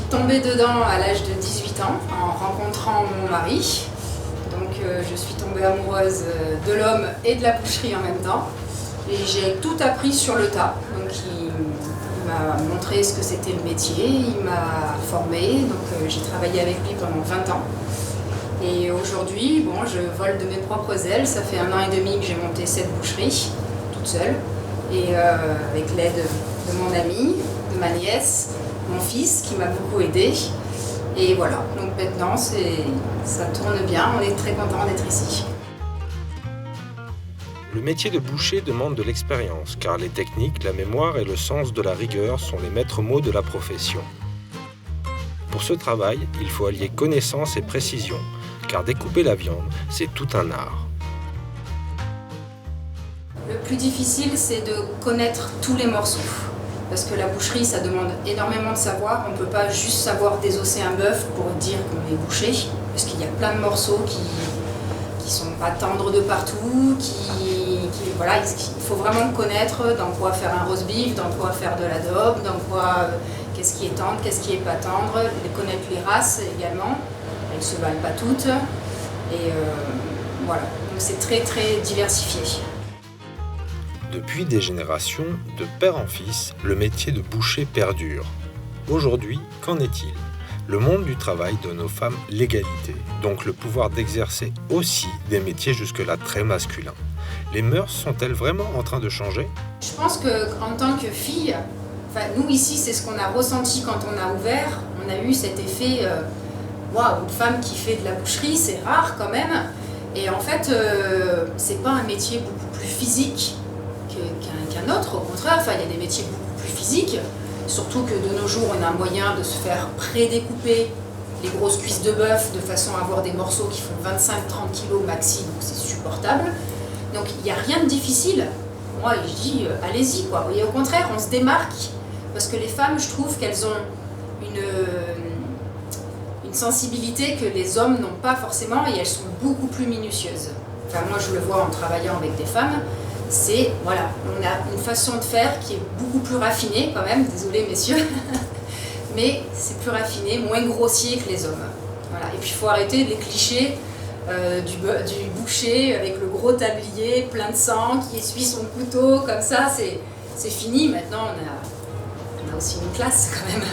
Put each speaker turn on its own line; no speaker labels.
tombée dedans à l'âge de 18 ans en rencontrant mon mari. Donc je suis tombée amoureuse de l'homme et de la boucherie en même temps. Et j'ai tout appris sur le tas. Donc il m'a montré ce que c'était le métier, il m'a formée. Donc j'ai travaillé avec lui pendant 20 ans. Et aujourd'hui, bon, je vole de mes propres ailes. Ça fait 1 an et demi que j'ai monté cette boucherie, toute seule. Et avec l'aide de mon ami, de ma nièce, mon fils qui m'a beaucoup aidée. Et voilà, donc maintenant ça tourne bien, on est très content d'être ici.
Le métier de boucher demande de l'expérience, car les techniques, la mémoire et le sens de la rigueur sont les maîtres mots de la profession. Pour ce travail, il faut allier connaissance et précision, car découper la viande, c'est tout un art.
Le plus difficile, c'est de connaître tous les morceaux. Parce que la boucherie, ça demande énormément de savoir. On ne peut pas juste savoir désosser un bœuf pour dire qu'on est boucher. Parce qu'il y a plein de morceaux qui sont pas tendres de partout. Voilà, il faut vraiment connaître dans quoi faire un roast beef, dans quoi faire de l'adobe, dans quoi, qu'est-ce qui est tendre, qu'est-ce qui est pas tendre. Connaître les races également. Elles ne se valent pas toutes. Et voilà, donc c'est très très diversifié.
Depuis des générations, de père en fils, le métier de boucher perdure. Aujourd'hui, qu'en est-il ? Le monde du travail donne aux femmes l'égalité, donc le pouvoir d'exercer aussi des métiers jusque-là très masculins. Les mœurs sont-elles vraiment en train de changer ?
Je pense qu'en tant que fille, nous ici, c'est ce qu'on a ressenti quand on a ouvert. On a eu cet effet, waouh, une femme qui fait de la boucherie, c'est rare quand même. Et en fait, c'est pas un métier beaucoup plus physique qu'un autre, au contraire, il y a des métiers beaucoup plus physiques, surtout que de nos jours on a un moyen de se faire pré-découper les grosses cuisses de bœuf de façon à avoir des morceaux qui font 25-30 kg maxi, donc c'est supportable. Donc il n'y a rien de difficile. Moi je dis allez-y quoi. Et au contraire on se démarque parce que les femmes, je trouve qu'elles ont une sensibilité que les hommes n'ont pas forcément et elles sont beaucoup plus minutieuses. Enfin moi je le vois en travaillant avec des femmes. C'est, voilà, on a une façon de faire qui est beaucoup plus raffinée quand même, désolé messieurs, mais c'est plus raffiné, moins grossier que les hommes. Voilà. Et puis il faut arrêter les clichés du boucher avec le gros tablier plein de sang qui essuie son couteau, comme ça, c'est fini. Maintenant on a aussi une classe quand même.